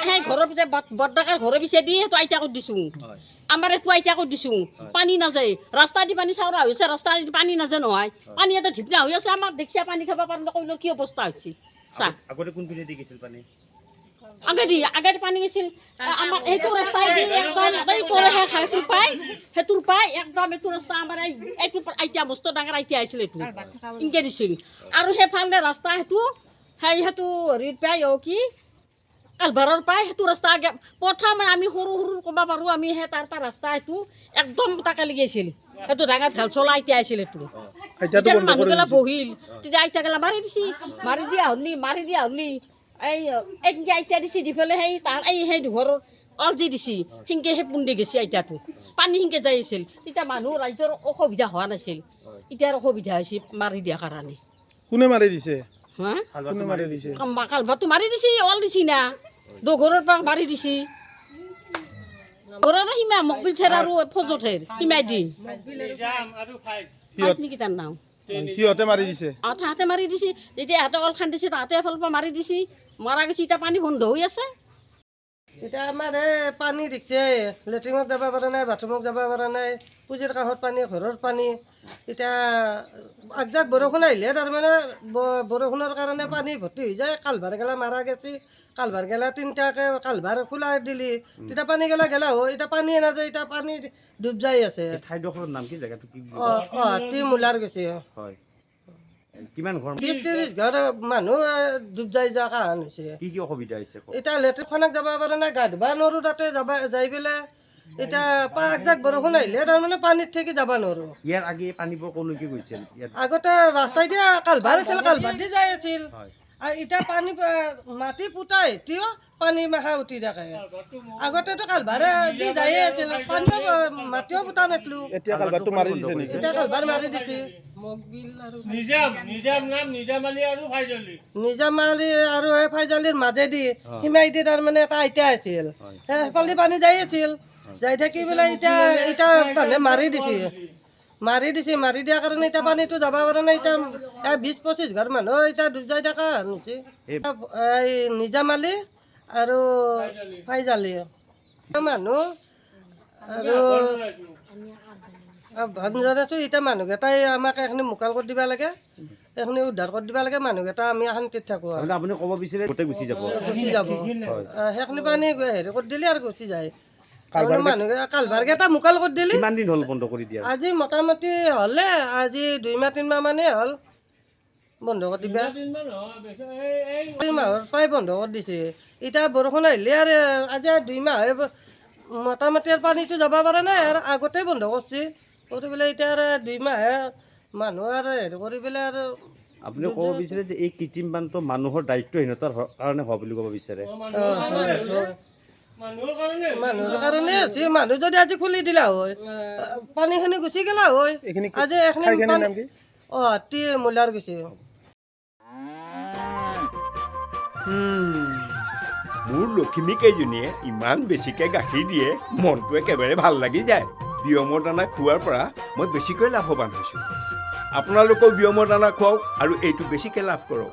সেই ঘৰৰ পিছে বৰডাকাৰ ঘৰৰ পিছে দি সেইটো আইতাকো দিছোঁ আমাৰ এইটো আইতাকো দিছোঁ পানী নাযায় ৰাস্তা দি পানী চাউৰা হৈছে ৰাস্তা দি পানী নাযায় নহয় পানী এটা ঢিপনা হৈ আছে আমাৰ দেখিছে পানী খাব পৰা নকৰিলেও কি অৱস্থা হৈছে চা আগতে কোন পিনে দি গৈছিল পানী আগতে পানী গৈছিল আমাৰ এইটো ৰাস্তাই দি একদম এই কৰেহে খাইটোৰ পাই একদম এইটো ৰাস্তা আমাৰ এইটো আইতা মস্ত ডাঙৰ আইতা আহিছিল এইটো ইনকে দিছিল আৰু সেইফালে ৰাস্তা সেইটো হেৰিত পাই কি কালভাৰৰ পাই সেইটো ৰাস্তা প্ৰথম আমি সৰু ক'ব পাৰোঁ আমি সেই তাৰ পৰা ৰাস্তা সেইটো একদম তাকালি গৈছিল সেইটো ডাঙৰ ভাল চলা আইতা আছিল এইটো মানুহগিলা বহিল তেতিয়া আইতাগিলা মাৰি দিয়া হ'লি এই আইতা দিছি দি পেলাই সেই তাৰ সেই ঘৰৰ অল যি দিছি সিনকে সেই পুন্দি গেছি আইতাটো পানী সিনকে যাই আছিল তেতিয়া মানুহ ৰাইজৰ অসুবিধা হোৱা নাছিল এতিয়া অসুবিধা হৈছে মাৰি দিয়াৰ কাৰণে কোনে মাৰি দিছে হা কোনে মাৰি দিছে কালভাৰটো মাৰি দিছি অল দিছি না ঘৰৰ পৰা মাৰি দিছি ঘৰৰ সীমা মকবিলথেৰ আৰু ফজথেৰ সীমাই দি নেকি তাৰ নাম সিহঁতে মাৰি দিছে তাহাঁতে মাৰি দিছি যেতিয়া ইহঁতে অল খান্দিছে তাহাঁতে এফালৰ পৰা মাৰি দিছি মৰা গৈছে এতিয়া পানী বন্ধ হৈ আছে এতিয়া আমাৰ এই পানী দিছে লেট্ৰিনত যাব পৰা নাই বাথৰুমত যাব পৰা নাই পুজিৰ কাষত পানী ঘৰৰ পানী এতিয়া আগজাক বৰষুণ আহিলে তাৰমানে বৰষুণৰ কাৰণে পানী ভৰ্তি হৈ যায় কালভাৰ গেলা মাৰা গেছি কালভাৰ গেলা তিনিটাকৈ কালভাৰ খোলা দিলি তেতিয়া পানী গেলা হয় এতিয়া পানীয়ে নাযায় এতিয়া পানী ডুব যাই আছে ঠাইডোখৰৰ নাম কি জেগাটো কি মূলাৰ গৈছে হয় কিমান ঘৰ 20-30 ঘৰ মানুহ ডুব যাই যোৱা কাৰণ হৈছে কি অসুবিধা হৈছে এতিয়া লেট্ৰিনখনক যাব পৰা নাই গা ধুবা নোৱাৰোঁ তাতে যাই পেলাই এতিয়া একজাক বৰষুণ আহিলে তাৰমানে পানীত থাকি যাব নোৱাৰোঁ ইয়াৰ আগে পানীবোৰ ক'লৈকে গৈছিল আগতে ৰাস্তাই দিয়া কালভাৰ আছিল কালভাৰ দি যাই আছিল আৰু এতিয়া পানী মাটি পুতাই এতিয়াও পানী মেখা উঠি থাকে আগতেতো কালভাৰ দি যায়ে আছিল পানীও মাটিও পুতা নাছিলোঁ এতিয়া কালভাৰটো মাৰি দিছে নেকি এতিয়া কালভাৰ মাৰি দিছে নিজামালি আৰু এই ফাইজালিৰ মাজেদি সীমাই দি তাৰমানে এটা আইতা আছিল সেইফালে পানী যাই আছিল যাই থাকি পেলাই এতিয়া মানে মাৰি দিয়াৰ কাৰণে এতিয়া পানীটো যাব পৰা নাই এতিয়া 20-25 ঘৰ মানুহ এতিয়া ডুব যাই থকা হৈছে এই নিজামালি আৰু ফাইজালি মানুহ আৰু জনাইছোঁ এতিয়া মানুহকেইটাই আমাক এইখিনি মোকাল কৰি দিব লাগে এইখিনি উদ্ধাৰ কৰি দিব লাগে মানুহকেইটা আমি শান্তিত থাকোঁ আপুনি ক'ব বিচাৰে গোটেই গুচি যাব সেইখিনি পানী হেৰি কৰি দিলে আৰু গুচি যায় মানুহে কালভাৰকেইটা মোকাল কৰি দিলে কিমান দিন হ'ল বন্ধ কৰি দিয়া আজি মোটামুটি হ'লে আজি 2-3 মাহ মানেই হ'ল বন্ধ কৰি দিবা 2 মাহৰ পৰাই বন্ধ কৰি দিছে এতিয়া বৰষুণ আহিলে আৰু আজি 2 মাহে মোটামুটি আৰু পানীটো যাব পৰা নাই আৰু আগতেই বন্ধ কৰিছে কৰি পেলাই এতিয়া আৰু 2 মাহে মানুহ আৰু হেৰি কৰি পেলাই আৰু আপুনি ক'ব বিচাৰে যে এই কৃত্ৰিম বানটো মানুহৰ দায়িত্বহীনতাৰ কাৰণে হোৱা বুলি ক'ব বিচাৰে মানুহৰ কাৰণে হৈছে মানুহ যদি আজি খুলি দিলা হয় পানীখিনি গুচি গেলা হয় আজি এইখিনি মূলাৰ গৈছে মোৰ লখিমী কেইজনীয়ে ইমান বেছিকৈ গাখীৰ দিয়ে মনটো একেবাৰে ভাল লাগি যায় বিয়মৰ দানা খোৱাৰ পৰা মই বেছিকৈ লাভৱান হৈছোঁ আপোনালোকেও বিয়মৰ দানা খুৱাওক আৰু এইটো বেছিকৈ লাভ কৰক